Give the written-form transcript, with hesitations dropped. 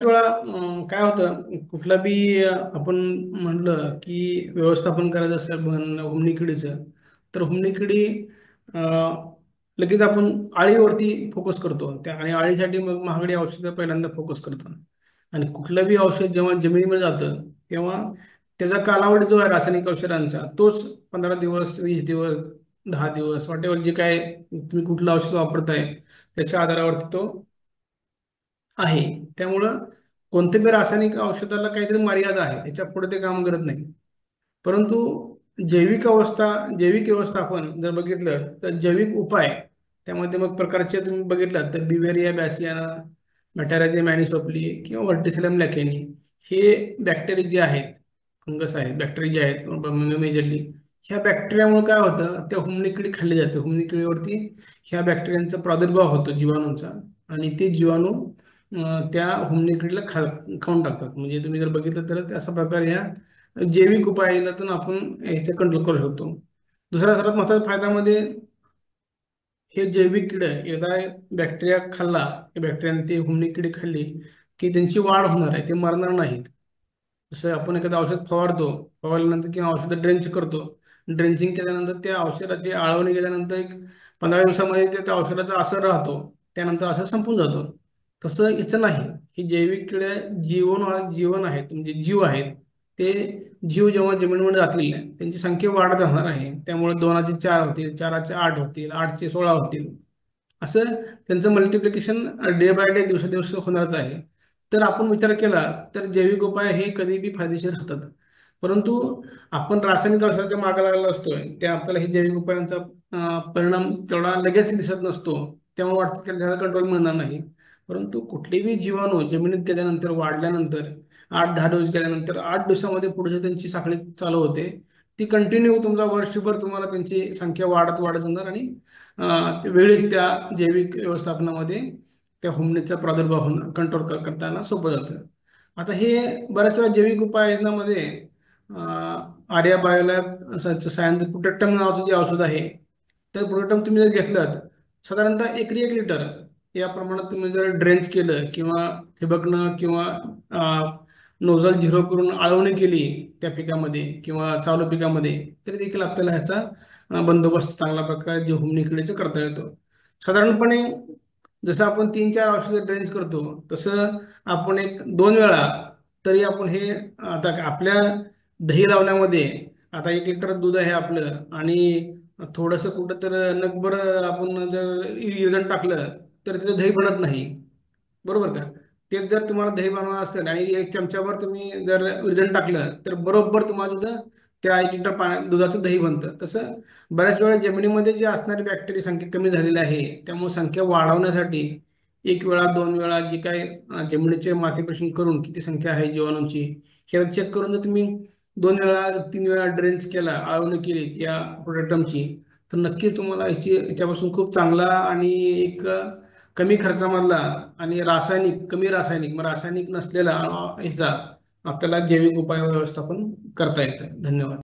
वेळा काय होतं कुठला बी आपण म्हणलं की व्यवस्थापन करायचं असेल हुमणी किडीचं तर हुमणी किडी लगेच आपण आळीवरती फोकस करतो त्या आणि आळीसाठी मग महागडी औषधं पहिल्यांदा फोकस करतो. आणि कुठलं बी औषध जेव्हा जमिनीमध्ये जातं तेव्हा त्याचा कालावधी जो आहे रासायनिक औषधांचा तोच 15 दिवस, 20 दिवस, 10 दिवस, वॉटेवर जे काय तुम्ही कुठलं औषध वापरताय त्याच्या आधारावरती तो आहे. त्यामुळं कोणत्या बी रासायनिक औषधाला काहीतरी मर्यादा आहे, त्याच्या पुढे ते काम करत नाही. परंतु जैविक व्यवस्थापन जर बघितलं तर जैविक उपाय त्यामध्ये मग प्रकारचे तुम्ही बघितलं तर बिवेरिया बॅसियाना, मॅटारायझिया मॅनिसोप्ली किंवा व्हर्टिसिलम लॅकेनी हे बॅक्टेरिया जे आहेत, फंगस आहेत, बॅक्टेरिया जे आहेत मेजरली, ह्या बॅक्टेरियामुळे काय होतं त्या हुमणीकिडी खाल्ली जाते. हुमणीकिडीवरती ह्या बॅक्टेरियांचा प्रादुर्भाव होतो जीवाणूंचा आणि ते जीवाणू त्या हुमणीकिडीला खाऊन टाकतात. म्हणजे तुम्ही जर बघितलं तर अशा प्रकारे ह्या जैविक उपायनातून आपण ह्याचे कंट्रोल करू शकतो. दुसरा सर्वात महत्त्वाचा फायद्यामध्ये हे जैविक किड एकदा बॅक्टेरिया खाल्ला, बॅक्टेरियाने ती हुमणी किडी खाल्ली की त्यांची वाढ होणार आहे, ते मरणार नाहीत. जसं आपण एखादं औषध फवारल्यानंतर किंवा औषधं ड्रेंच करतो, ड्रेंचिंग केल्यानंतर त्या औषधाची आळवणी केल्यानंतर एक 15 दिवसामध्ये त्या औषधाचा असर राहतो, त्यानंतर असर संपून जातो. तसं याचं नाही. ही जैविक किडे जीवन आहेत, म्हणजे जीव आहेत. ते जीव जेव्हा जमिनीमध्ये जातील त्यांची संख्या वाढत राहणार आहे. त्यामुळे 2चे 4 होतील, 4चे 8 होतील, 8चे 16 होतील. असं त्यांचं मल्टिप्लिकेशन डे बाय डे दिवसेदिवस होणारच आहे. तर आपण विचार केला तर जैविक उपाय हे कधी बी फायदेशीर राहतात. परंतु आपण रासायनिक औषधाच्या मागे लागलेला असतोय त्या आपल्याला हे जैविक उपायांचा परिणाम तेवढा लगेच दिसत नसतो. त्यामुळे वाटतं की त्याचा कंट्रोल मिळणार नाही. परंतु कुठलेही जीवाणू जमिनीत गेल्यानंतर वाढल्यानंतर 8-10 दिवस गेल्यानंतर 8 दिवसामध्ये पुढे त्यांची साखळी चालू होते. ती कंटिन्यू तुमचा वर्षभर तुम्हाला त्यांची संख्या वाढत वाढत जाणार आणि ते वेळेस त्या जैविक व्यवस्थापनामध्ये त्या हुमणीचा प्रादुर्भाव होणं कंट्रोल करताना सोपं जातं. आता हे बऱ्याच वेळा जैविक उपाययोजनामध्ये आर्या बायोलॅब सायन्स प्रोटेक्टम नावाचं जे औषध आहे तर प्रोटेक्टम तुम्ही जर घेतलं साधारणतः एकरी 1 लिटर या प्रमाणात तुम्ही जर ड्रेंच केलं किंवा ठिबकनं किंवा नोझल झिरो करून आळवणी केली त्या पिकामध्ये किंवा चालू पिकामध्ये तरी देखील आपल्याला ह्याचा बंदोबस्त चांगल्या प्रकारे जे हुमणीकिडीचं करता येतो. साधारणपणे जसं आपण 3-4 औषधं ड्रेंच करतो तसं आपण एक 2 वेळा तरी आपण हे आता आपल्या दही लावण्यामध्ये आता 1 लिटर दूध आहे आपलं आणि थोडंसं कुठं तर नकभर आपण जर इर्जण टाकलं तर त्याचं दही बनत नाही. बरोबर का? तेच जर तुम्हाला दही बनवायचं असेल आणि 1 चमचाभर तुम्ही जर विरजण टाकलं तर बरोबर तुम्हाला तिथं त्या 1 लिटर दुधाचं दही बनतं. तसं बऱ्याच वेळा जमिनीमध्ये जे असणारी बॅक्टेरिया संख्या कमी झालेली आहे त्यामुळे संख्या वाढवण्यासाठी 1 वेळा 2 वेळा जी काय जमिनीचे मातीपरीक्षण करून किती संख्या आहे जीवाणूंची हे चेक करून जर तुम्ही 2 वेळा 3 वेळा ड्रेंच केला, आळवणी केली या प्रोडक्टमची, तर नक्कीच तुम्हाला याच्यापासून खूप चांगला आणि एक कमी खर्चामधला आणि कमी रासायनिक मग रासायनिक नसलेला ह्याचा आपल्याला जैविक उपाय व्यवस्थापन करता येतं. धन्यवाद.